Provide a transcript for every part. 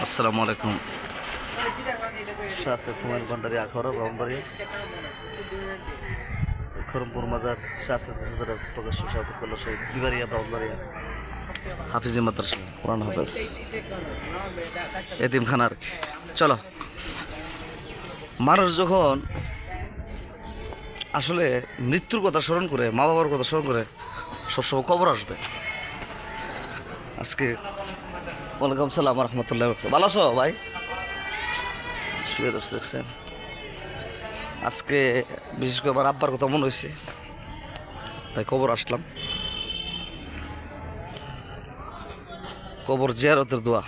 আসসালামু আলাইকুম। শাহ কুমার ভান্ডারী আখড়া ব্রাহ্মণবাড়িয়া খরমপুর মাজার শাহ কুসুদারাজ প্রকাশ্য শাহপুর শহীদ বিবারিয়া ব্রাহ্মণবাড়িয়া হাফিজি মাদ্রাসা কোরআন হাফেজ এতিমখানা আর কি। চলো, মানুষ যখন আসলে মৃত্যুর কথা স্মরণ করে, মা বাবার কথা স্মরণ করে, সবসময় কবর আসবে। আজকে ওয়ালাইকুম সালাম রহমতুল্লাহ। ভালো আছো ভাই? শুয়ে রয়েছে দেখছেন। আজকে বিশেষ করে আমার আব্বার কথা মনে হয়েছে, তাই কবর আসলাম। কবর জিয়ারতের দোয়া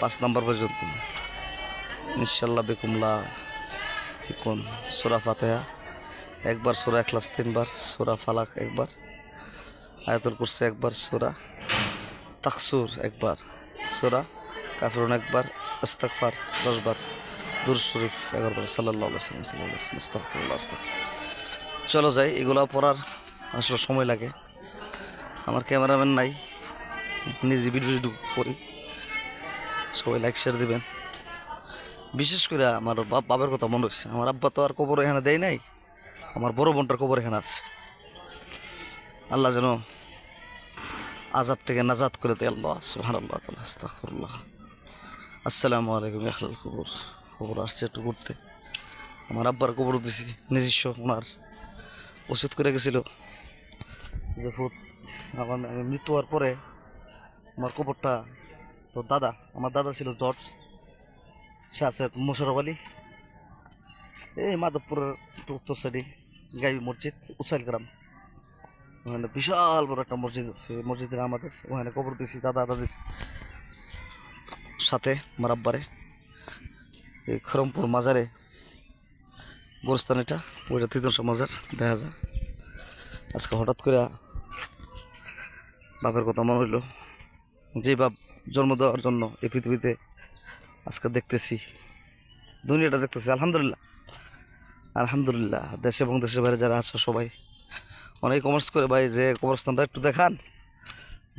5 নম্বর পর্যন্ত ইনশাল্লাহ বেকুমলা ইকুন সূরা ফাতিহা একবার, সূরা ইখলাস 3 বার, সূরা ফালাক একবার, আয়াতুল কুরসি একবার, সূরা তাকসুর একবার, সূরা কাফিরুন একবার, ইস্তিগফার 10 বার, দুরূদ শরীফ 11 বার, সাল্লাল্লাহু আলাইহি ওয়াসাল্লাম আস্তাগফিরুল্লাহ আস্তাগফিরুল্লাহ। চলো যাই, এগুলো পড়ার আসলে সময় লাগে। আমার ক্যামেরাম্যান নাই, নিজে ভিডিও করি। সবাই লাইক শেয়ার দিবেন। বিশেষ করে আমার বাবার কথা মনে হচ্ছে। আমার আব্বা তো আর কবর এখানে দেয় নাই, আমার বড় বোনটার কবর এখানে আছে। আল্লাহ যেন আযাব থেকে নাজাত করে দেয়। আল্লাহ সুবহানাল্লাহ আস্তাগফিরুল্লাহ। আসসালামু আলাইকুম আহলাল কবর। কবর আসছে একটু ঘুরতে। আমার আব্বার কবর দিছি নিজস্ব, ওনার ওষুধ করে গেছিল যে আমি মৃত্যু হওয়ার পরে আমার কবরটা, তো আমার দাদা ছিল জর্জ শাহ সৈয়দ মোশাররফ আলী, এই মাধবপুরের উত্তর সাইডে গাইবি মসজিদ উসাইল গ্রাম, ওখানে বিশাল বড় একটা মসজিদ আছে। মসজিদের আমাদের ওখানে কবর দিয়েছি দাদির সাথে আমার আব্বারে। এই খরমপুর মাজারে গোরস্থান, এটা ওইটা 300 মাজার দেখা যায়। আজকে হঠাৎ করে বাপের কথা মনে হইল, যে বাপ জন্ম দেওয়ার জন্য এই পৃথিবীতে আজকে দেখতেছি, দুনিয়াটা দেখতেছি। আলহামদুলিল্লাহ আলহামদুলিল্লাহ। দেশে এবং দেশের বাইরে যারা আছে সবাই অনেক কমার্স করে ভাই, যে কবরস্থানটা একটু দেখান।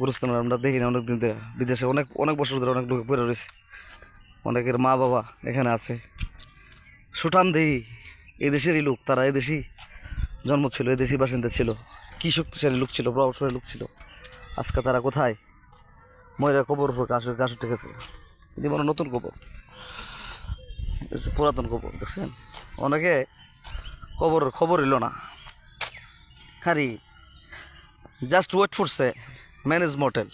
গুরুস্থান আমরা দেখি না অনেকদিন ধরে, বিদেশে অনেক অনেক বছর ধরে অনেক লোক পড়ে রয়েছে, অনেকের মা বাবা এখানে আছে। সুঠাম দেহি এই দেশেরই লোক, তারা এদেশেই জন্ম ছিল, এদেশেই বাসিন্দা ছিল, কি শক্তিশালী লোক ছিল, প্রভাবশালী লোক ছিল। আজকে তারা কোথায়? ময়রা কবর উপর গাছ উঠে গেছে। এটি মনে নতুন কবর, পুরাতন কবর দেখছেন। অনেকে কবরের খবর এলো না। হ্যাঁ, জাস্ট ওয়েট ফরছে ম্যানেজ মোটেল।